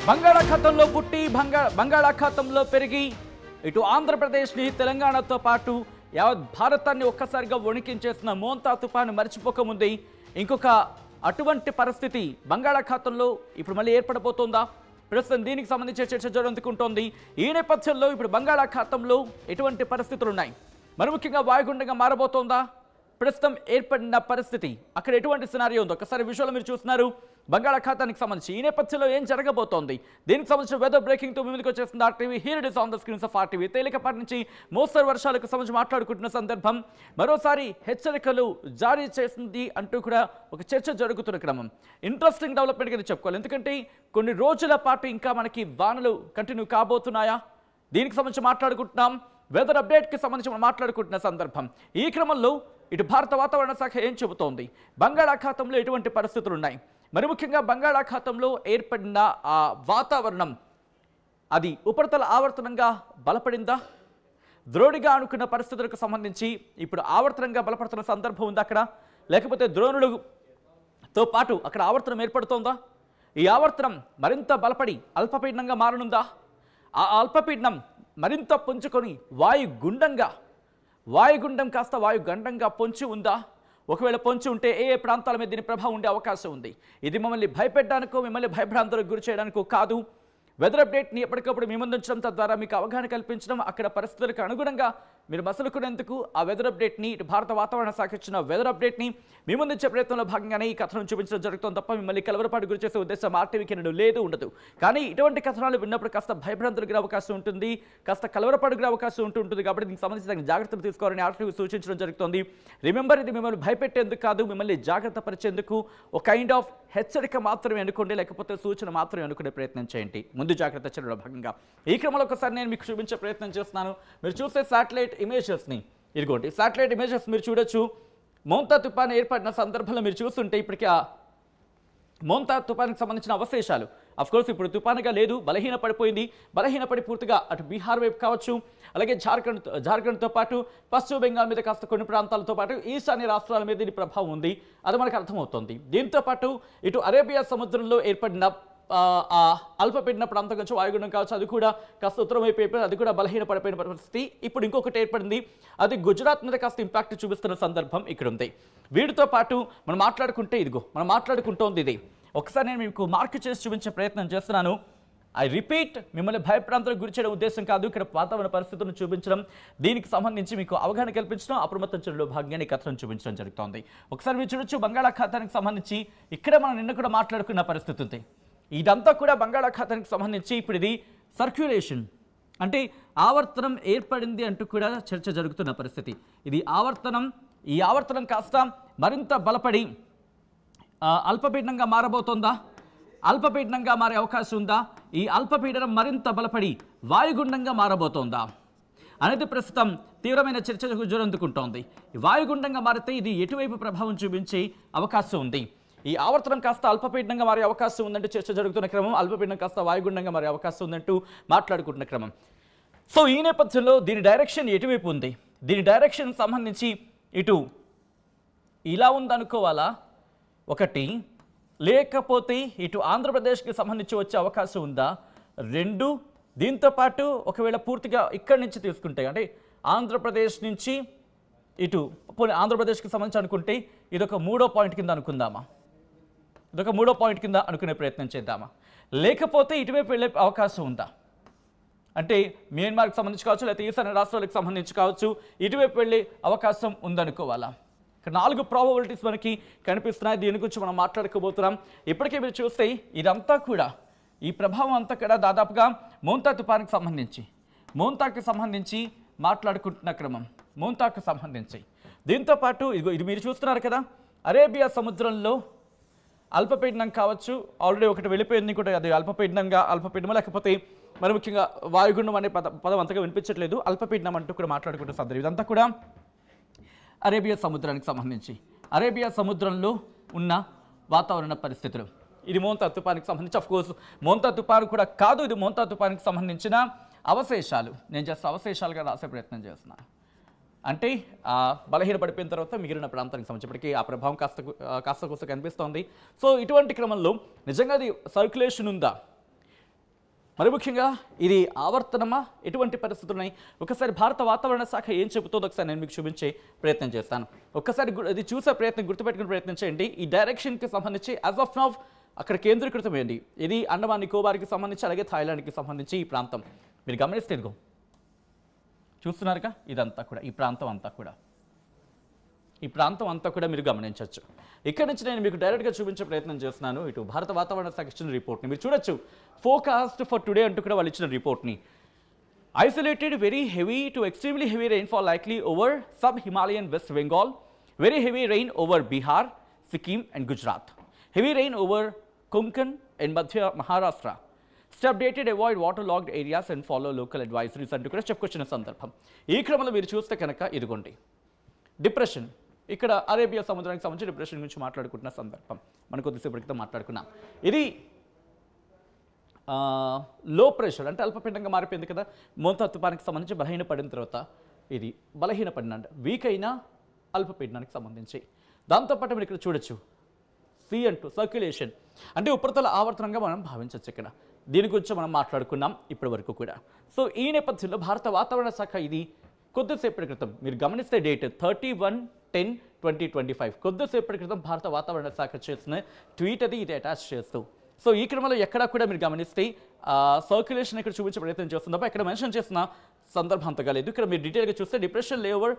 బంగాళాఖాతంలో పుట్టి బంగాళాఖాతంలో పెరిగి ఇటు ఆంధ్రప్రదేశ్ని తెలంగాణతో పాటు యావత్ భారతాన్ని ఒక్కసారిగా వణికించేసిన మోంతా తుఫాను మర్చిపోకముందే ఇంకొక అటువంటి పరిస్థితి బంగాళాఖాతంలో ఇప్పుడు మళ్ళీ ఏర్పడబోతోందా? ప్రస్తుతం దీనికి సంబంధించి చర్చ జరుగుతుంటోంది. ఈ నేపథ్యంలో ఇప్పుడు బంగాళాఖాతంలో ఎటువంటి పరిస్థితులు ఉన్నాయి? మరి ముఖ్యంగా వాయుగుండంగా మారబోతోందా? ప్రస్తుతం ఏర్పడిన పరిస్థితి అక్కడ ఎటువంటి సినారియో ఉందో ఒకసారి విజువల్ మీరు చూస్తున్నారు. బంగాళాఖాతానికి సంబంధించి ఈ నేపథ్యంలో ఏం జరగబోతోంది, దీనికి సంబంధించిన వెదర్ బ్రేకింగ్ తో ముందుకు వచ్చేస్తుంది RTV. Here it is on the screens of RTV. తేలికపాటి నుంచి మోస్తరు వర్షాలకు సంబంధించి మాట్లాడుకుంటున్న సందర్భం, మరోసారి హెచ్చరికలు జారీ చేసింది అంటూ కూడా ఒక చర్చ జరుగుతున్న క్రమం. ఇంట్రెస్టింగ్ డెవలప్మెంట్ గా చెప్పుకోవాలి. ఎందుకంటే కొన్ని రోజుల పాటు ఇంకా మనకి వానలు కంటిన్యూ కాబోతున్నాయా, దీనికి సంబంధించి మాట్లాడుకుంటున్నాం. వెదర్ అప్డేట్ కి సంబంధించి మనం మాట్లాడుకుంటున్న సందర్భం. ఈ క్రమంలో ఇటు భారత వాతావరణ శాఖ ఏం చెబుతోంది, బంగాళాఖాతంలో ఎటువంటి పరిస్థితులు ఉన్నాయి, మరి ముఖ్యంగా బంగాళాఖాతంలో ఏర్పడిన ఆ వాతావరణం అది ఉపరితల ఆవర్తనంగా బలపడిందా, ద్రోణిగా అనుకున్న పరిస్థితులకు సంబంధించి ఇప్పుడు ఆవర్తనంగా బలపడుతున్న సందర్భం ఉందా అక్కడ, లేకపోతే ద్రోణులతో పాటు అక్కడ ఆవర్తనం ఏర్పడుతోందా? ఈ ఆవర్తనం మరింత బలపడి అల్పపీడనంగా మారనుందా? ఆ అల్పపీడనం మరింత పుంజుకొని వాయుగుండం కాస్త వాయుగండంగా పొంచి ఉందా? ఒకవేళ పొంచి ఉంటే ఏ ప్రాంతాల మీద దీని ప్రభావం ఉండే అవకాశం ఉంది? ఇది మమ్మల్ని భయపెట్టడానికో మిమ్మల్ని భయభ్రాంతులకు గురి చేయడానికో కాదు. వెదర్ అప్డేట్ని ఎప్పటికప్పుడు మీ ముందుంచడం, తద్వారా మీకు అవగాహన కల్పించడం, అక్కడ పరిస్థితులకు అనుగుణంగా మీరు మసలుకునేందుకు ఆ వెదర్ అప్డేట్ని, ఇటు భారత వాతావరణ శాఖ ఇచ్చిన వెదర్ అప్డేట్ని మీ ముందుంచే ప్రయత్నంలో భాగంగానే ఈ కథనం చూపించడం జరుగుతుంది తప్ప మిమ్మల్ని కలవరపాటు గురి చేసే ఉద్దేశం ఆర్టీవీకి లేదు ఉండదు. కానీ ఇటువంటి కథనాలు విన్నప్పుడు కాస్త భయభ్రాంతులకు అవకాశం ఉంటుంది, కాస్త కలవరపాటుకు అవకాశం ఉంటుంది. కాబట్టి దీనికి సంబంధించిన జాగ్రత్తలు తీసుకోవాలని ఆర్టీవీ సూచించడం జరుగుతుంది. రిమెంబర్, ఇది మిమ్మల్ని భయపెట్టేందుకు కాదు, మిమ్మల్ని జాగ్రత్త పరిచేందుకు ఒక కైండ్ ఆఫ్ హెచ్చరిక మాత్రమే అనుకోండి, లేకపోతే సూచన మాత్రమే అనుకునే ప్రయత్నం చేయండి ముందు జాగ్రత్త చర్యలో భాగంగా. ఈ క్రమంలో ఒకసారి నేను మీకు చూపించే ప్రయత్నం చేస్తున్నాను. మీరు చూసే శాటిలైట్ ఇమేజెస్ని ఇదిగోండి, శాటిలైట్ ఇమేజెస్ మీరు చూడొచ్చు. మోంతా తుఫాను ఏర్పడిన సందర్భంలో మీరు చూస్తుంటే ఇప్పటికీ ఆ మోంతా తుఫానుకి సంబంధించిన అవశేషాలు అఫ్కోర్స్ ఇప్పుడు తుఫానుగా లేదు, బలహీనపడిపోయింది. బలహీనపడి పూర్తిగా అటు బీహార్ వైపు కావచ్చు, అలాగే జార్ఖండ్తో పాటు పశ్చిమ బెంగాల్ మీద కాస్త కొన్ని ప్రాంతాలతో పాటు ఈశాన్య రాష్ట్రాల మీద దీని ప్రభావం ఉంది, అది మనకు అర్థమవుతుంది. దీంతో పాటు ఇటు అరేబియా సముద్రంలో ఏర్పడిన ఆ అల్పపీడన ప్రాంతం కావచ్చు, వాయుగుండం కావచ్చు, అది కూడా కాస్త ఉత్తరం వైపు అయిపోయింది, అది కూడా బలహీనపడిపోయిన పరిస్థితి. ఇప్పుడు ఇంకొకటి ఏర్పడింది, అది గుజరాత్ మీద కాస్త ఇంపాక్ట్ చూపిస్తున్న సందర్భం ఇక్కడ ఉంది. వీటితో పాటు మనం మాట్లాడుకుంటోంది ఇది. ఒకసారి నేను మీకు మార్క్ చేసి చూపించే ప్రయత్నం చేస్తున్నాను. ఐ రిపీట్, మిమ్మల్ని భయప్రాంతాలకు గురి చేయడం ఉద్దేశం కాదు, ఇక్కడ వాతావరణ పరిస్థితులను చూపించడం, దీనికి సంబంధించి మీకు అవగాహన కల్పించడం, అప్రమత్తం చర్యలో భాగంగా ఈ కథను చూపించడం జరుగుతోంది. ఒకసారి మీరు చూడొచ్చు, బంగాళాఖాతానికి సంబంధించి ఇక్కడ మనం నిన్న కూడా మాట్లాడుకున్న పరిస్థితి ఉంది. ఇదంతా కూడా బంగాళాఖాతానికి సంబంధించి ఇప్పుడు ఇది సర్క్యులేషన్ అంటే ఆవర్తనం ఏర్పడింది అంటూ కూడా చర్చ జరుగుతున్న పరిస్థితి. ఇది ఈ ఆవర్తనం కాస్త మరింత బలపడి అల్పపీడనంగా మారబోతోందా? అల్పపీడనంగా మారే అవకాశం ఉందా? ఈ అల్పపీడనం మరింత బలపడి వాయుగుండంగా మారబోతోందా అనేది ప్రస్తుతం తీవ్రమైన చర్చ జరుగుతుంటోంది. ఈ వాయుగుండంగా మారితే ఇది ఎటువైపు ప్రభావం చూపించే అవకాశం ఉంది? ఈ ఆవర్తనం కాస్త అల్పపీడనంగా మారే అవకాశం ఉందంటూ చర్చ జరుగుతున్న క్రమం, అల్పపీడనం కాస్త వాయుగుండంగా మారే అవకాశం ఉందంటూ మాట్లాడుకుంటున్న క్రమం. సో ఈ నేపథ్యంలో దీని డైరెక్షన్ ఎటువైపు ఉంది? దీని డైరెక్షన్ సంబంధించి ఇటు ఇలా ఉందనుకోవాలా ఒకటి, లేకపోతే ఇటు ఆంధ్రప్రదేశ్కి సంబంధించి వచ్చే అవకాశం ఉందా? రెండు. దీంతో పాటు ఒకవేళ పూర్తిగా ఇక్కడి నుంచి తీసుకుంటే అంటే ఆంధ్రప్రదేశ్ నుంచి ఇటు ఆంధ్రప్రదేశ్కి సంబంధించి అనుకుంటే ఇదొక మూడో పాయింట్ కింద అనుకుందామా? ఇదొక మూడో పాయింట్ కింద అనుకునే ప్రయత్నం చేద్దామా? లేకపోతే ఇటువైపు వెళ్ళే అవకాశం ఉందా? అంటే మియన్మార్కి సంబంధించి కావచ్చు, లేకపోతే ఈశాన్య రాష్ట్రాలకు సంబంధించి కావచ్చు, ఇటువైపు వెళ్ళే అవకాశం ఉందనుకోవాలా? ఇక్కడ 4 ప్రాబబిలిటీస్ మనకి కనిపిస్తున్నాయి. దీని గురించి మనం మాట్లాడుకోబోతున్నాం. ఇప్పటికే మీరు చూస్తే ఇదంతా కూడా ఈ ప్రభావం అంతా కూడా దాదాపుగా మోంతా తుఫానుకి సంబంధించి మాట్లాడుకుంటున్న క్రమం. మోంతాకు సంబంధించి దీంతో పాటు ఇది మీరు చూస్తున్నారు కదా, అరేబియా సముద్రంలో అల్పపీడనం కావచ్చు, ఆల్రెడీ ఒకటి వెళ్ళిపోయింది కూడా, అది అల్పపీడనం లేకపోతే మరి ముఖ్యంగా వాయుగుండం అనే పదం అంతగా వినిపించట్లేదు, అల్పపీడనం అంటూ కూడా మాట్లాడుకుంటే సందర్భం. ఇదంతా కూడా అరేబియా సముద్రానికి సంబంధించి, అరేబియా సముద్రంలో ఉన్న వాతావరణ పరిస్థితులు. ఇది మోంతా తుఫానుకి సంబంధించి, అఫ్కోర్స్ మోంతా తుఫాను కూడా కాదు, ఇది మోంతా తుఫానుకి సంబంధించిన అవశేషాలు. నేను జస్ట్ అవశేషాలుగా రాసే ప్రయత్నం చేస్తున్నాను. అంటే బలహీనపడిపోయిన తర్వాత మిగిలిన ప్రాంతానికి సంబంధించినప్పటికీ ఆ ప్రభావం కాస్త కనిపిస్తోంది. సో ఇటువంటి క్రమంలో నిజంగా అది సర్క్యులేషన్ ఉందా? మరి ముఖ్యంగా ఇది ఆవర్తనమా, ఎటువంటి పరిస్థితులు ఉన్నాయి, ఒకసారి భారత వాతావరణ శాఖ ఏం చెబుతుందో ఒకసారి నేను మీకు చూపించే ప్రయత్నం చేస్తాను. ఒక్కసారి అది చూసే ప్రయత్నం, గుర్తుపెట్టుకునే ప్రయత్నం చేయండి. ఈ డైరెక్షన్కి సంబంధించి యాజ్ ఆఫ్ నౌ అక్కడ కేంద్రీకృతమైంది. ఇది అండమాన్ నికోబార్కి సంబంధించి, అలాగే థాయిలాండ్కి సంబంధించి ఈ ప్రాంతం మీరు గమనిస్తే ఇదిగో చూస్తున్నారుగా, ఇదంతా కూడా ఈ ప్రాంతం అంతా కూడా, ఈ ప్రాంతం అంతా కూడా మీరు గమనించవచ్చు. ఇక్కడ నుంచి నేను మీకు డైరెక్ట్గా చూపించే ప్రయత్నం చేస్తున్నాను. ఇటు భారత వాతావరణ శాఖ ఇచ్చిన రిపోర్ట్ని మీరు చూడొచ్చు. ఫోకాస్ట్ ఫర్ టుడే అంటూ కూడా వాళ్ళు ఇచ్చిన రిపోర్ట్ని, isolated very heavy to extremely heavy rainfall likely over sub Himalayan West Bengal, very heavy rain over Bihar, Sikkim and Gujarat, heavy rain over Konkan and Madhya Maharashtra. Stay updated, avoid water logged areas and follow local advisories అంటూ కూడా చెప్పుకొచ్చిన సందర్భం. ఈ క్రమంలో మీరు చూస్తే కనుక ఇదిగోండి డిప్రెషన్, ఇక్కడ అరేబియా సముద్రానికి సంబంధించి డిప్రెషన్ గురించి మాట్లాడుకుంటున్న సందర్భం మనం కొద్దిసేపటి క్రితం మాట్లాడుకున్నాం. ఇది లో ప్రెషర్ అంటే అల్పపీడనంగా మారిపోయింది కదా. మోంతా తుఫానికి సంబంధించి బలహీనపడిన తర్వాత ఇది బలహీనపడిన వీక్ అయిన అల్పపీడనానికి సంబంధించి. దాంతోపాటు మీరు ఇక్కడ చూడొచ్చు సి అంటూ సర్క్యులేషన్ అంటే ఉపరితల ఆవర్తనంగా మనం భావించవచ్చు. ఇక్కడ దీని గురించి మనం మాట్లాడుకున్నాం ఇప్పటి వరకు కూడా. సో ఈ నేపథ్యంలో భారత వాతావరణ శాఖ ఇది కొద్దిసేపటి క్రితం మీరు గమనిస్తే డేట్ 31/10/2025 కొద్దిసేపటి క్రితం భారత వాతావరణ శాఖ చేసిన ట్వీట్ అది ఇది అటాచ్ చేస్తూ. సో ఈ క్రమంలో ఎక్కడా కూడా మీరు గమనిస్తే సర్క్యులేషన్ ఇక్కడ చూపించే ప్రయత్నం చేస్తుంది తప్ప ఇక్కడ మెన్షన్ చేసిన సందర్భం అంతగా లేదు. ఇక్కడ మీరు డీటెయిల్గా చూస్తే depression lay over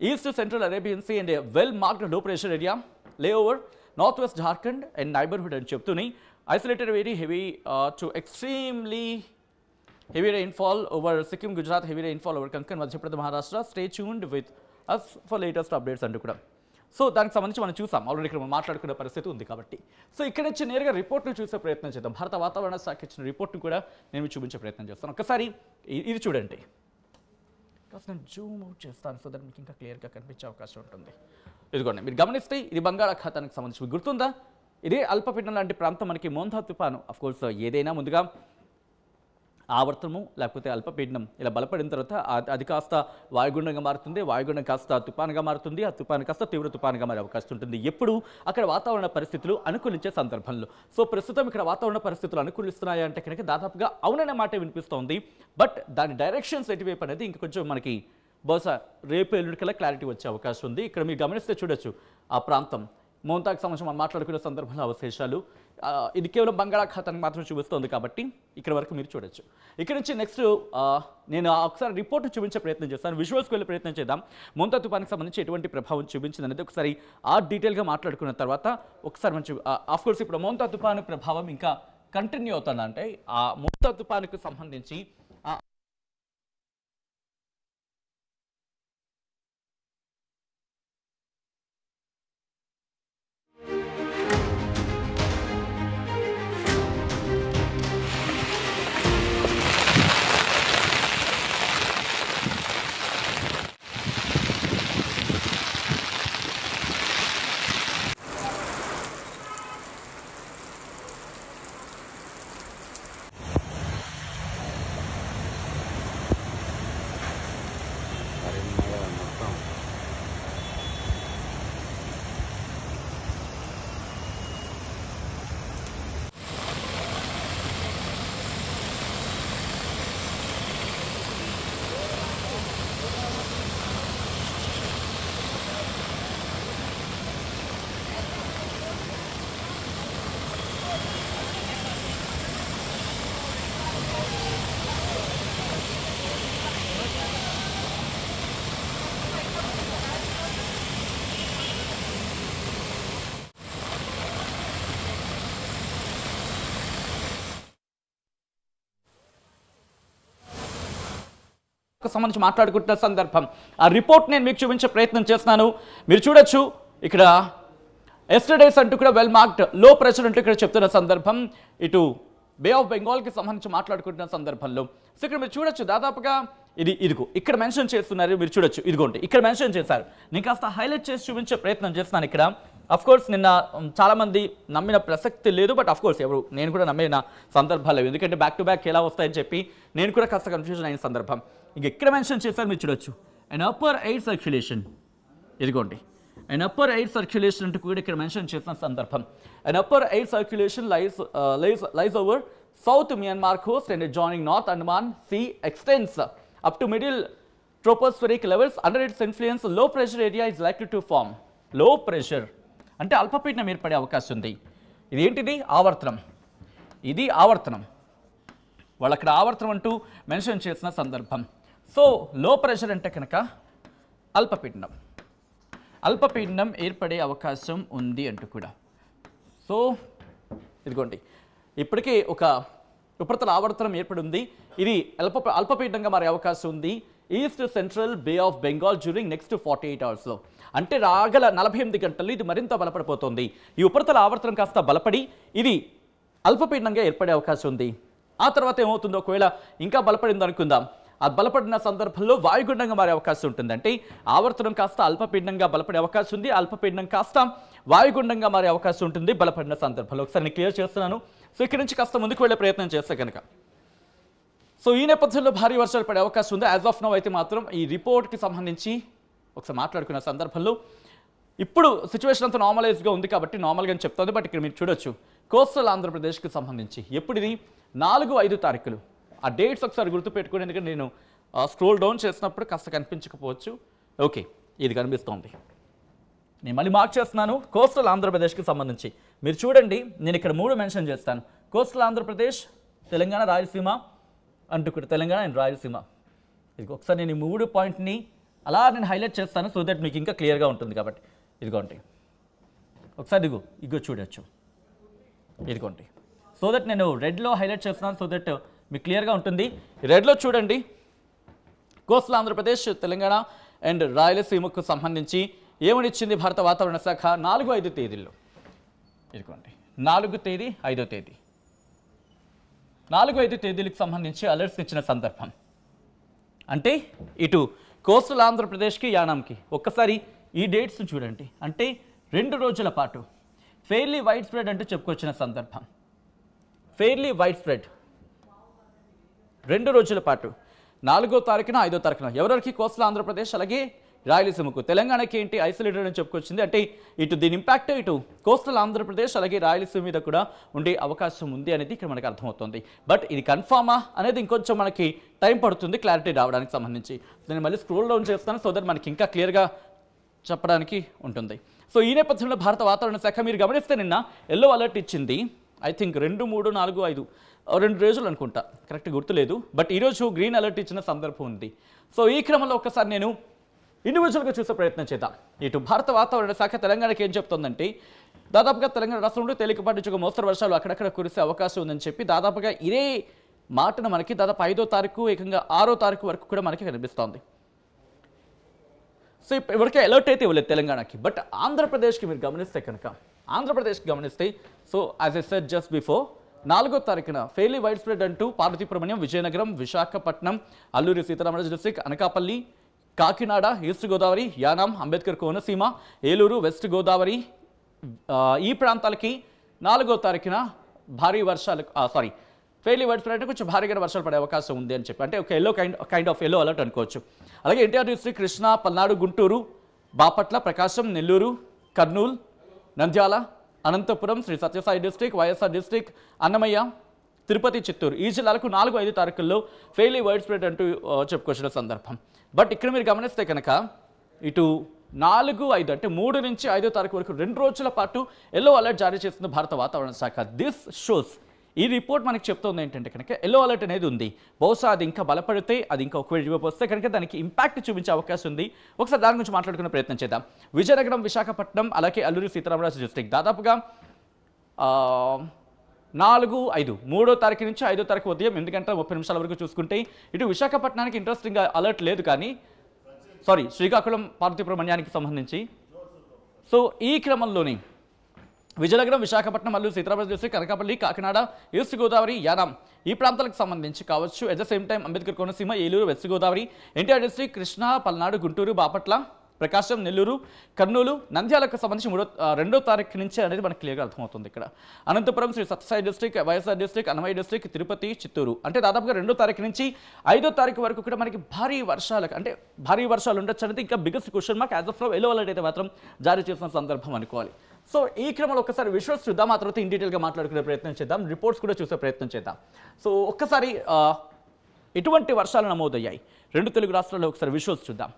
east central Arabian Sea and well marked low pressure area lay over north west Jharkhand and neighbourhood అని చెప్తున్నాయి. Isolated very heavy to extremely heavy rainfall over Sikkim, Gujarat, heavy rainfall over Konkan, Madhya Pradesh, Maharashtra. Stay tuned with us for latest updates అంటూ కూడా. So దానికి సంబంధించి మనం చూసాం already, ఇక్కడ మనం మాట్లాడుకునే పరిస్థితి ఉంది కాబట్టి. సో ఇక్కడ నుంచి నేరుగా రిపోర్ట్ను చూసే ప్రయత్నం చేద్దాం. భారత వాతావరణ శాఖ ఇచ్చిన రిపోర్ట్ను కూడా నేను చూపించే ప్రయత్నం చేస్తాను. ఒకసారి ఇది చూడండి, కాస్త నేను జూమ్ అవుట్ చేస్తాను సో దట్ మీకు ఇంకా క్లియర్గా కనిపించే అవకాశం ఉంటుంది. ఇదిగోండి మీరు గమనిస్తే ఇది బంగాళాఖాతానికి సంబంధించి మీకు గుర్తుందా, ఇదే అల్పపీడనం లాంటి ప్రాంతం మనకి మోంతా తుఫాను. అఫ్కోర్స్ ఏదైనా ముందుగా ఆవర్తనము లేకపోతే అల్పపీడనం ఇలా బలపడిన తర్వాత అది కాస్త వాయుగుండంగా మారుతుంది, వాయుగుండం కాస్త తుఫానుగా మారుతుంది, ఆ తుఫాను కాస్త తీవ్ర తుఫానుగా మారే అవకాశం ఉంటుంది ఎప్పుడు అక్కడ వాతావరణ పరిస్థితులు అనుకూలించే సందర్భంలో. సో ప్రస్తుతం ఇక్కడ వాతావరణ పరిస్థితులు అనుకూలిస్తున్నాయి అంటే కనుక దాదాపుగా అవుననే మాట వినిపిస్తోంది. బట్ దాని డైరెక్షన్స్ ఎటువైపు అనేది ఇంకా కొంచెం మనకి బహుశా రేపు ఎల్లుండి కల్లా క్లారిటీ వచ్చే అవకాశం ఉంది. ఇక్కడ మీరు గమనిస్తే చూడొచ్చు ఆ ప్రాంతం మోంతాకు సంబంధించి మనం మాట్లాడుకునే సందర్భంలో అవశేషాలు ఇది కేవలం బంగాళాఖాతానికి మాత్రం చూపిస్తుంది కాబట్టి ఇక్కడ వరకు మీరు చూడొచ్చు. ఇక్కడ నుంచి నెక్స్ట్ నేను ఒకసారి రిపోర్ట్ చూపించే ప్రయత్నం చేస్తాను, విజువల్స్కి వెళ్ళే ప్రయత్నం చేద్దాం. మోంతా తుఫానికి సంబంధించి ఎటువంటి ప్రభావం చూపించింది అనేది ఒకసారి డీటెయిల్గా మాట్లాడుకున్న తర్వాత ఒకసారి మంచి ఆఫ్కోర్స్ ఇప్పుడు మోంతా తుఫాను ప్రభావం ఇంకా కంటిన్యూ అవుతుందంటే ఆ మోంతా తుఫానుకు సంబంధించి సంబంధించి మాట్లాడుకుంటున్న సందర్భం ఆ రిపోర్ట్ నేను మీకు చూపించే ప్రయత్నం చేస్తున్నాను. మీరు చూడొచ్చు ఇక్కడ ఎస్టర్డేస్ అంటూ కూడా వెల్ మార్క్డ్ లో ప్రెషర్ అంటూ ఇక్కడ చెప్తున్న సందర్భం ఇటు బే ఆఫ్ బెంగాల్కి సంబంధించి మాట్లాడుకుంటున్న సందర్భంలో. సో ఇక్కడ మీరు చూడొచ్చు దాదాపుగా ఇదిగో ఇక్కడ మెన్షన్ చేస్తున్నారు, మీరు చూడొచ్చు ఇదిగోండి ఇక్కడ మెన్షన్ చేశారు. నేను కాస్త హైలైట్ చేసి చూపించే ప్రయత్నం చేస్తున్నాను. ఇక్కడ అఫ్కోర్స్ నిన్న చాలామంది నమ్మిన ప్రసక్తి లేదు, బట్ అఫ్కోర్స్ ఎవరు నేను కూడా నమ్మిన సందర్భాలు లేవు, ఎందుకంటే బ్యాక్ టు బ్యాక్ ఎలా వస్తాయని చెప్పి నేను కూడా కాస్త కన్ఫ్యూజన్ అయిన సందర్భం. ఇంక ఎక్కడ మెన్షన్ చేశారు మీరు చూడొచ్చు, అండ్ అప్పర్ ఎయిర్ సర్క్యులేషన్ ఇదిగోండి, అండ్ అప్పర్ ఎయిర్ సర్క్యులేషన్ అంటూ కూడా ఇక్కడ మెన్షన్ చేసిన సందర్భం. And upper air circulation lies over South Myanmar coast and joining North Andaman Sea extends up to middle tropospheric levels. Under its influence, low pressure area is likely to form. Low pressure అంటే అల్పపీడనం ఏర్పడే అవకాశం ఉంది. ఇది ఏంటిది? ఆవర్తనం. ఇది ఆవర్తనం. వాళ్ళు అక్కడ ఆవర్తనం అంటూ మెన్షన్ చేసిన సందర్భం. సో లో ప్రెషర్ అంటే కనుక అల్పపీడనం. అల్పపీడనం ఏర్పడే అవకాశం ఉంది అంటూ కూడా. సో ఇదిగోండి, ఇప్పటికే ఒక ఉపరితల ఆవర్తనం ఏర్పడి ఉంది. ఇది అల్పపీడనంగా మారే అవకాశం ఉంది east central bay of Bengal during next 48 అవర్స్లో. అంటే రాగల 48 గంటల్లో ఇది మరింత బలపడిపోతుంది. ఈ ఉపరితల ఆవర్తనం కాస్త బలపడి ఇది అల్పపీడనంగా ఏర్పడే అవకాశం ఉంది. ఆ తర్వాత ఏమవుతుందో, ఒకవేళ ఇంకా బలపడింది అనుకుందాం, ఆ బలపడిన సందర్భంలో వాయుగుండంగా మారే అవకాశం ఉంటుంది. అంటే ఆవర్తనం కాస్త అల్పపీడనంగా బలపడే అవకాశం ఉంది, అల్పపీడనం కాస్త వాయుగుండంగా మారే అవకాశం ఉంటుంది బలపడిన సందర్భంలో. ఒకసారి నేను క్లియర్ చేస్తున్నాను. సో ఇక్కడి నుంచి కాస్త ముందుకు వెళ్ళే ప్రయత్నం చేస్తే కనుక, సో ఈ నేపథ్యంలో భారీ వర్షాలు పడే అవకాశం ఉంది. యాజ్ ఆఫ్ నౌ అయితే మాత్రం ఈ రిపోర్ట్కి సంబంధించి ఒకసారి మాట్లాడుకున్న సందర్భంలో ఇప్పుడు సిచ్యువేషన్ అంతా నార్మలైజ్గా ఉంది కాబట్టి నార్మల్గా అని చెప్తుంది. బట్ ఇక్కడ మీరు చూడొచ్చు కోస్టల్ ఆంధ్రప్రదేశ్కి సంబంధించి ఎప్పుడు ఇది 4-5 తారీఖులు. ఆ డేట్స్ ఒకసారి గుర్తుపెట్టుకుని, ఎందుకంటే నేను స్క్రోల్ డౌన్ చేసినప్పుడు కాస్త కనిపించకపోవచ్చు. ఓకే, ఇది కనిపిస్తోంది. నేను మళ్ళీ మార్క్ చేస్తున్నాను. కోస్టల్ ఆంధ్రప్రదేశ్కి సంబంధించి మీరు చూడండి, నేను ఇక్కడ 3 మెన్షన్ చేస్తాను. కోస్టల్ ఆంధ్రప్రదేశ్, తెలంగాణ, రాయలసీమ అంటూ కూడా తెలంగాణ అండ్ రాయలసీమ. ఇది ఒకసారి నేను ఈ 3 పాయింట్ని అలా నేను హైలైట్ చేస్తాను సో దట్ మీకు ఇంకా క్లియర్గా ఉంటుంది కాబట్టి. ఇదిగోండి, ఒకసారి ఇగో చూడొచ్చు. ఇదిగోండి, సో దట్ నేను రెడ్లో హైలైట్ చేస్తున్నాను సో దట్ మీకు క్లియర్గా ఉంటుంది. రెడ్లో చూడండి, కోస్టల్ ఆంధ్రప్రదేశ్, తెలంగాణ అండ్ రాయలసీమకు సంబంధించి ఏమనిచ్చింది భారత వాతావరణ శాఖ 4-5 తేదీల్లో. ఇదిగోండి 4 తేదీ 5వ తేదీ 4-5 తేదీలకు సంబంధించి అలర్ట్స్ ఇచ్చిన సందర్భం. అంటే ఇటు కోస్టల్ ఆంధ్రప్రదేశ్కి, యానాంకి ఒక్కసారి ఈ డేట్స్ చూడండి. అంటే 2 రోజుల పాటు ఫెయిర్లీ వైడ్ స్ప్రెడ్ అంటూ చెప్పుకొచ్చిన సందర్భం. ఫెయిర్లీ వైడ్ స్ప్రెడ్ 2 రోజుల పాటు 4వ తారీఖున 5వ తారీఖున ఎవరెవరికి? కోస్టల్ ఆంధ్రప్రదేశ్ అలాగే రాయలసీమకు. తెలంగాణకి ఏంటి? ఐసోలేటెడ్ అని చెప్పుకొచ్చింది. అంటే ఇటు దీని ఇంపాక్ట్ ఇటు కోస్టల్ ఆంధ్రప్రదేశ్ అలాగే రాయలసీమ మీద కూడా ఉండే అవకాశం ఉంది అనేది ఇక్కడ మనకు అర్థమవుతుంది. బట్ ఇది కన్ఫామా అనేది ఇంకొంచెం మనకి టైం పడుతుంది క్లారిటీ రావడానికి సంబంధించి. నేను మళ్ళీ స్క్రోల్ డౌన్ చేస్తాను సో దట్ మనకి ఇంకా క్లియర్గా చెప్పడానికి ఉంటుంది. సో ఈ నేపథ్యంలో భారత వాతావరణ శాఖ మీరు గమనిస్తే నిన్న ఎల్లో అలర్ట్ ఇచ్చింది. ఐ థింక్ 2, 3, 4, 5 2 రోజులు అనుకుంటా, కరెక్ట్ గుర్తులేదు. బట్ ఈరోజు గ్రీన్ అలర్ట్ ఇచ్చిన సందర్భం ఉంది. సో ఈ క్రమంలో ఒక్కసారి నేను ఇండివిజువల్గా చూసే ప్రయత్నం చేద్దాం. ఇటు భారత వాతావరణ శాఖ తెలంగాణకి ఏం చెప్తుందంటే, దాదాపుగా తెలంగాణ రాష్ట్రంలో తేలికపాటి నుంచి ఒక మోస్తరు వర్షాలు అక్కడక్కడ కురిసే అవకాశం ఉందని చెప్పి దాదాపుగా ఇదే మాటను మనకి దాదాపు 5వ తారీఖు ఏకంగా 6వ తారీఖు వరకు కూడా మనకి కనిపిస్తోంది. సో ఇప్పటికే అలర్ట్ అయితే ఇవ్వలేదు తెలంగాణకి. బట్ ఆంధ్రప్రదేశ్కి మీరు గమనిస్తే కనుక, ఆంధ్రప్రదేశ్కి గమనిస్తే, so as I said just before, 4వ తారీఖున ఫెయిర్లీ వైడ్ స్ప్రెడ్ అంటూ Parvathipuram Manyam, Vizianagaram, Visakhapatnam, Alluri Sitaramaraju district, Anakapalli, Kakinada, east Godavari, Yanam, Ambedkar Konaseema, Eluru, west Godavari ఈ ప్రాంతాలకి 4వ తారీఖున భారీ వర్షాలు ఫెయిర్లీ వైడ్ స్ప్రెడ్ అంటే కొంచెం భారీగా వర్షాలు పడే అవకాశం ఉంది అని చెప్పి, అంటే ఒక yellow kind of yellow alert అనుకోవచ్చు. అలాగే NTR district, Krishna, Palnadu, Guntur, Bapatla, Prakasam, Nellore, Kurnool, Nandyal, Anantapuram, Sri Sathya Sai district, YSR district, Annamayya, Tirupati, Chittoor ఈ జిల్లాలకు 4-5 తారీఖుల్లో ఫెయిర్లీ వైడ్ స్ప్రెడ్ అంటూ చెప్పుకొచ్చిన సందర్భం. బట్ ఇక్కడ మీరు గమనిస్తే కనుక ఇటు 4-5 అంటే 3 నుంచి 5వ తారీఖు వరకు 2 రోజుల పాటు ఎల్లో అలర్ట్ జారీ చేస్తుంది భారత వాతావరణ శాఖ. దిస్ షోస్, ఈ రిపోర్ట్ మనకి చెప్తుంది ఏంటంటే కనుక ఎల్లో అలర్ట్ అనేది ఉంది. బహుశా అది ఇంకా బలపడితే, అది ఇంకా ఒకవేళ వస్తే కనుక దానికి ఇంపాక్ట్ చూపించే అవకాశం ఉంది. ఒకసారి దాని గురించి మాట్లాడుకునే ప్రయత్నం చేద్దాం. విజయనగరం, విశాఖపట్నం అలాగే అల్లూరి సీతారామరాజు డిస్ట్రిక్ట్ దాదాపుగా 4-5 3వ తారీఖు నుంచి 5వ తారీఖు ఉదయం 8 గంటల 30 నిమిషాల వరకు చూసుకుంటే ఇటు విశాఖపట్నానికి ఇంట్రెస్టింగ్గా అలర్ట్ లేదు, కానీ శ్రీకాకుళం, పార్వతీపురమణ్యానికి సంబంధించి. సో ఈ క్రమంలోని విజయనగరం, విశాఖపట్నం, అల్లూరి సీతారామరాజు డిస్ట్రిక్ట్, అనకాపల్లి, కాకినాడ, ఈస్ట్ గోదావరి, యానాం ఈ ప్రాంతాలకు సంబంధించి కావచ్చు. At the same time Ambedkar Konaseema, Eluru, west Godavari, NTR district, Krishna, Palnadu, Guntur, Bapatla, Prakasam, Nellore, Kurnool, నంద్యాలకు సంబంధించి 2వ తారీఖు నుంచి అనేది మనకు క్లియర్గా అర్థమవుతుంది. ఇక్కడ Anantapuram, Sri Sathya Sai district, YSR district, Annamayya district, Tirupati, Chittoor అంటే దాదాపుగా 2వ తారీఖు నుంచి 5వ తారీఖు వరకు కూడా మనకి భారీ వర్షాలు ఉండొచ్చు అనేది ఇంకా biggest question mark. As of now yellow alert అయితే మాత్రం జారీ చేసిన సందర్భం అనుకోవాలి. సో ఈ క్రమంలో ఒక్కసారి విజువల్స్ చూద్దాం, ఆ తర్వాత ఇన్ డీటెయిల్గా మాట్లాడుకునే ప్రయత్నం చేద్దాం, రిపోర్ట్స్ కూడా చూసే ప్రయత్నం చేద్దాం. సో ఒక్కసారి ఎటువంటి వర్షాలు నమోదయ్యాయి 2 తెలుగు రాష్ట్రాల్లో ఒకసారి విజువల్స్ చూద్దాం.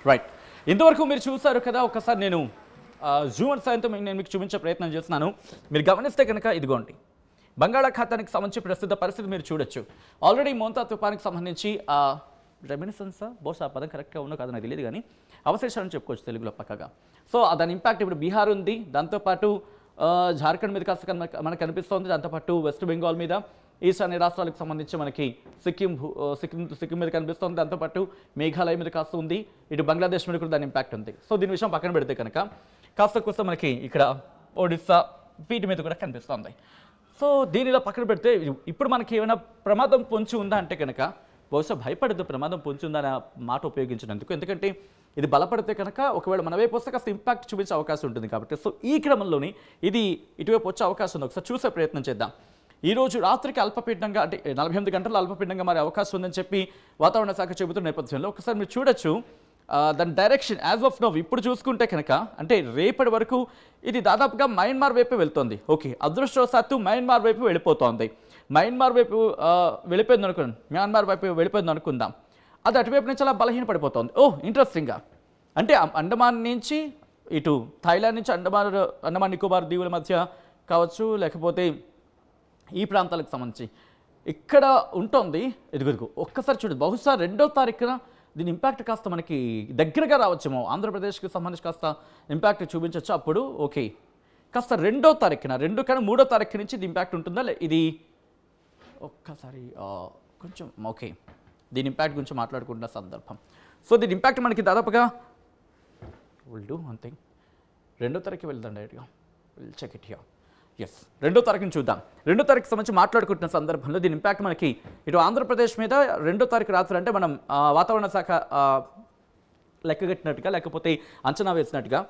రైట్, ఇంతవరకు మీరు చూసారు కదా. ఒకసారి నేను జూమ్ అండ్ సాయంతో నేను మీకు చూపించే ప్రయత్నం చేస్తున్నాను. మీరు గమనిస్తే కనుక ఇదిగోండి, బంగాళాఖాతానికి సంబంధించి ప్రస్తుత పరిస్థితి మీరు చూడొచ్చు. ఆల్రెడీ మోంతా తుఫానికి సంబంధించి రెమినిసెన్సా, బహుశా పదం కరెక్ట్గా ఉన్నో కాదు నాకు తెలియదు, కానీ అవశేషాలను చెప్పుకోవచ్చు తెలుగులో పక్కగా. సో దాని ఇంపాక్ట్ ఇప్పుడు బీహార్ ఉంది, దాంతోపాటు జార్ఖండ్ మీద కాస్త మనకు కనిపిస్తోంది, దాంతోపాటు వెస్ట్ బెంగాల్ మీద, ఈశాన్య రాష్ట్రాలకు సంబంధించి మనకి సిక్కిం మీద కనిపిస్తుంది, దాంతోపాటు మేఘాలయ మీద కాస్త ఉంది, ఇటు బంగ్లాదేశ్ మీద కూడా దాని ఇంపాక్ట్ ఉంది. సో దీని విషయం పక్కన పెడితే కనుక కాస్త మనకి ఇక్కడ ఒడిస్సా వీటి మీద కూడా కనిపిస్తుంది. సో దీనిలో పక్కన పెడితే ఇప్పుడు మనకి ఏమైనా ప్రమాదం పొంచి ఉందా అంటే కనుక బహుశా భయపడదు ప్రమాదం పొంచి ఉందా అనే మాట ఉపయోగించినందుకు. ఎందుకంటే ఇది బలపడితే కనుక ఒకవేళ మన వైపు వస్తే కాస్త ఇంపాక్ట్ చూపించే అవకాశం ఉంటుంది కాబట్టి. సో ఈ క్రమంలోని ఇది ఇటువైపు వచ్చే అవకాశం ఉంది. ఒకసారి చూసే ప్రయత్నం చేద్దాం. ఈరోజు రాత్రికి అల్పపీడనంగా అంటే 48 గంటల అల్పపీడనంగా మారే అవకాశం ఉందని చెప్పి వాతావరణ శాఖ చెబుతున్న నేపథ్యంలో ఒకసారి మీరు చూడొచ్చు దాని డైరెక్షన్ యాజ్ ఆఫ్ నౌ ఇప్పుడు చూసుకుంటే కనుక అంటే రేపటి వరకు ఇది దాదాపుగా మయన్మార్ వైపు వెళ్తోంది. ఓకే, అదృష్టవశాత్తు మయన్మార్ వైపు వెళ్ళిపోతోంది. మయన్మార్ వైపు వెళ్ళిపోయింది అనుకుందాం, మ్యాన్మార్ వైపు వెళ్ళిపోయింది అనుకుందాం. అది అటువైపు నుంచి అలా బలహీన పడిపోతుంది. ఇంట్రెస్టింగ్గా అంటే అండమాన్ నుంచి ఇటు థాయిలాండ్ నుంచి అండమాన్ నికోబార్ దీవుల మధ్య కావచ్చు, లేకపోతే ఈ ప్రాంతాలకు సంబంధించి ఇక్కడ ఉంటుంది. ఎదుగుదుగు ఒక్కసారి చూడండి, బహుశా 2వ తారీఖున దీని ఇంపాక్ట్ కాస్త మనకి దగ్గరగా రావచ్చేమో, ఆంధ్రప్రదేశ్కి సంబంధించి కాస్త ఇంపాక్ట్ చూపించవచ్చు. అప్పుడు ఓకే, కాస్త 2వ తారీఖున 2 కానీ 3వ తారీఖు నుంచి ఇది ఇంపాక్ట్ ఉంటుందా ఇది ఒక్కసారి కొంచెం ఓకే దీని ఇంపాక్ట్ గురించి మాట్లాడుకుంటున్న సందర్భం. సో దీని ఇంపాక్ట్ మనకి దాదాపుగా విల్ డూ వన్ థింగ్, 2వ తారీఖు వెళ్దాం డైరెక్ట్గా, will check it here. Yes, 2వ తారీఖుని చూద్దాం. 2వ తారీఖు సంబంధించి మాట్లాడుకుంటున్న సందర్భంలో దీని ఇంపాక్ట్ మనకి ఇటు ఆంధ్రప్రదేశ్ మీద 2వ తారీఖు రాత్రి అంటే మనం వాతావరణ శాఖ లెక్కగట్టినట్టుగా లేకపోతే అంచనా వేసినట్టుగా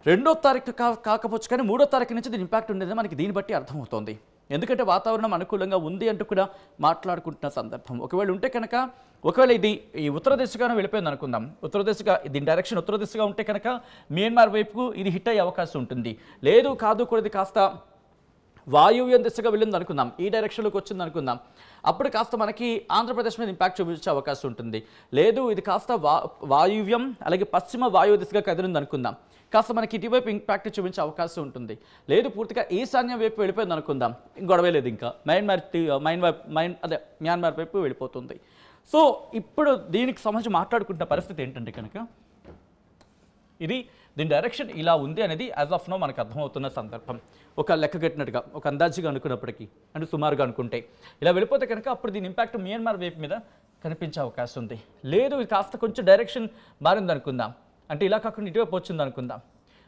2వ తారీఖు కాకపోవచ్చు, కానీ 3వ తారీఖు నుంచి దీని ఇంపాక్ట్ ఉండేది మనకి దీన్ని బట్టి అర్థమవుతోంది. ఎందుకంటే వాతావరణం అనుకూలంగా ఉంది అంటూ కూడా మాట్లాడుకుంటున్న సందర్భం. ఒకవేళ ఉంటే కనుక ఒకవేళ ఇది ఈ ఉత్తర దిశగానే వెళ్ళిపోయింది అనుకుందాం, ఉత్తర దిశగా దీని డైరెక్షన్ ఉత్తర దిశగా ఉంటే కనుక మయన్మార్ వైపుకు ఇది హిట్ అయ్యే అవకాశం ఉంటుంది. లేదు కాదు కూడా ఇది కాస్త వాయువ్యం దిశగా వెళ్ళింది అనుకుందాం, ఈ డైరెక్షన్లోకి వచ్చింది అనుకుందాం, అప్పుడు కాస్త మనకి ఆంధ్రప్రదేశ్ మీద ఇంపాక్ట్ చూపించే అవకాశం ఉంటుంది. లేదు ఇది కాస్త వాయువ్యం అలాగే పశ్చిమ వాయువు దిశగా కదిలింది అనుకుందాం, కాస్త మనకి ఇటువైపు ఇంపాక్ట్ చూపించే అవకాశం ఉంటుంది. లేదు పూర్తిగా ఈశాన్యం వైపు వెళ్ళిపోయింది అనుకుందాం, గొడవే లేదు, ఇంకా మ్యాన్మార్ వైపు వెళ్ళిపోతుంది. సో ఇప్పుడు దీనికి సంబంధించి మాట్లాడుకుంటున్న పరిస్థితి ఏంటంటే కనుక ఇది దీని డైరెక్షన్ ఇలా ఉంది అనేది యాజ్ ఆఫ్ నో మనకు అర్థమవుతున్న సందర్భం. ఒక లెక్క కట్టినట్టుగా ఒక అందాజుగా అనుకున్నప్పటికీ అంటే సుమారుగా అనుకుంటే ఇలా వెళ్ళిపోతే కనుక అప్పుడు దీని ఇంపాక్ట్ మయన్మార్ వైపు మీద కనిపించే అవకాశం ఉంది. లేదు ఇది కాస్త కొంచెం డైరెక్షన్ మారింది అనుకుందాం, అంటే ఇలా కాకుండా ఇటువైపు వచ్చింది అనుకుందాం,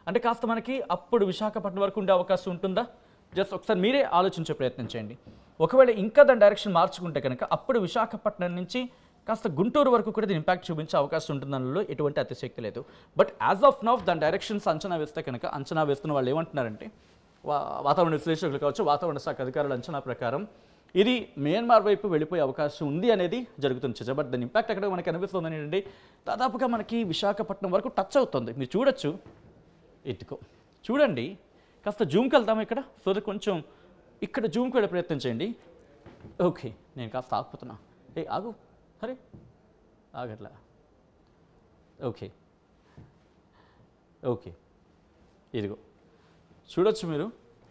అంటే కాస్త మనకి అప్పుడు విశాఖపట్నం వరకు ఉండే అవకాశం ఉంటుందా? జస్ట్ ఒకసారి మీరే ఆలోచించే ప్రయత్నం చేయండి. ఒకవేళ ఇంకా దాని డైరెక్షన్ మార్చుకుంటే కనుక అప్పుడు విశాఖపట్నం నుంచి కాస్త గుంటూరు వరకు కూడా దీని ఇంపాక్ట్ చూపించే అవకాశం ఉంటుందనలో ఎటువంటి అతిశక్తి లేదు. బట్ యాజ్ ఆఫ్ నౌ దాని డైరెక్షన్స్ అంచనా వేస్తే కనుక అంచనా వేస్తున్న వాళ్ళు ఏమంటున్నారంటే వాతావరణ విశ్లేషకులు కావచ్చు, వాతావరణ శాఖ అధికారుల అంచనా ప్రకారం ఇది మయన్మార్ వైపు వెళ్ళిపోయే అవకాశం ఉంది అనేది జరుగుతుంది. బట్ దాని ఇంపాక్ట్ అక్కడ మనకి అనిపిస్తుంది ఏంటంటే దాదాపుగా మనకి విశాఖపట్నం వరకు టచ్ అవుతుంది. మీరు చూడొచ్చు, ఎత్తుకో చూడండి, కాస్త జూమ్కి వెళ్తాము ఇక్కడ. సో కొంచెం ఇక్కడ జూమ్కి వెళ్ళే ప్రయత్నం చేయండి. ఓకే, నేను కాస్త ఆగిపోతున్నా. ఆగు, అరే ఆగట్లా. ఓకే ఓకే ఇదిగో చూడొచ్చు, మీరు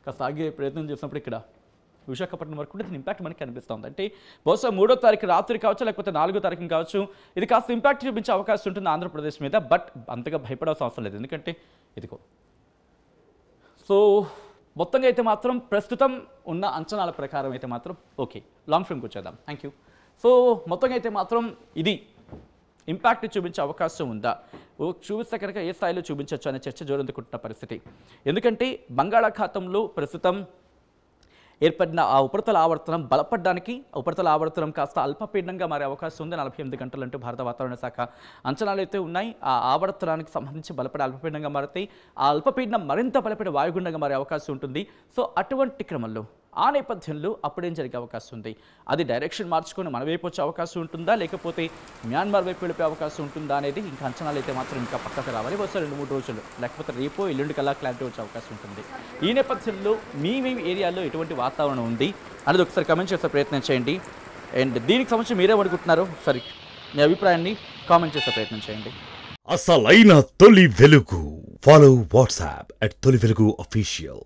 కాస్త ఆగే ప్రయత్నం చేసినప్పుడు ఇక్కడ విశాఖపట్నం వరకు కూడా దీని ఇంపాక్ట్ మనకి కనిపిస్తుంది. అంటే బహుశా 3వ తారీఖు రాత్రి కావచ్చు, లేకపోతే 4వ తారీఖు కావచ్చు, ఇది కాస్త ఇంపాక్ట్ చూపించే అవకాశం ఉంటుంది ఆంధ్రప్రదేశ్ మీద. బట్ అంతగా భయపడాల్సిన అవసరం లేదు, ఎందుకంటే ఇదిగో. సో మొత్తంగా అయితే మాత్రం ప్రస్తుతం ఉన్న అంచనాల ప్రకారం అయితే మాత్రం ఓకే. లాంగ్ ఫ్రేమ్కి వచ్చేద్దాం. Thank you. సో మొత్తంగా అయితే మాత్రం ఇది ఇంపాక్ట్ చూపించే అవకాశం ఉందా? చూపిస్తే కనుక ఏ స్థాయిలో చూపించవచ్చు అనే చర్చ జోరందుకుంటున్న పరిస్థితి. ఎందుకంటే బంగాళాఖాతంలో ప్రస్తుతం ఏర్పడిన ఆ ఉపరితల ఆవర్తనం బలపడడానికి ఉపరితల ఆవర్తనం కాస్త అల్పపీడనంగా మారే అవకాశం ఉంది. 48 గంటలంటూ భారత వాతావరణ శాఖ అంచనాలు అయితే ఉన్నాయి. ఆ ఆవర్తనానికి సంబంధించి బలపడే అల్పపీడనంగా మారుతాయి. ఆ అల్పపీడనం మరింత బలపడే వాయుగుండంగా మారే అవకాశం ఉంటుంది. సో అటువంటి క్రమంలో ఆ నేపథ్యంలో అప్పుడేం జరిగే అవకాశం ఉంది? అది డైరెక్షన్ మార్చుకొని మన వైపు వచ్చే అవకాశం ఉంటుందా, లేకపోతే మ్యాన్మార్ వైపు వెళ్ళిపోయే అవకాశం ఉంటుందా అనేది ఇంకా అంచనాలు అయితే మాత్రం ఇంకా పక్కకు రావాలి. వస్తే 2-3 రోజులు, లేకపోతే రేపో ఎల్లుండి కల్లా క్లారిటీ వచ్చే అవకాశం ఉంటుంది. ఈ నేపథ్యంలో మీ ఏరియాలో ఎటువంటి వాతావరణం ఉంది అనేది ఒకసారి కమెంట్ చేసే ప్రయత్నం చేయండి. అండ్ దీనికి సంబంధించి మీరేమనుకుంటున్నారో సరే మీ అభిప్రాయాన్ని కామెంట్ చేసే ప్రయత్నం చేయండి. అసలైన తొలి వెలుగు. ఫాలో వాట్సాప్ @తొలి వెలుగు official.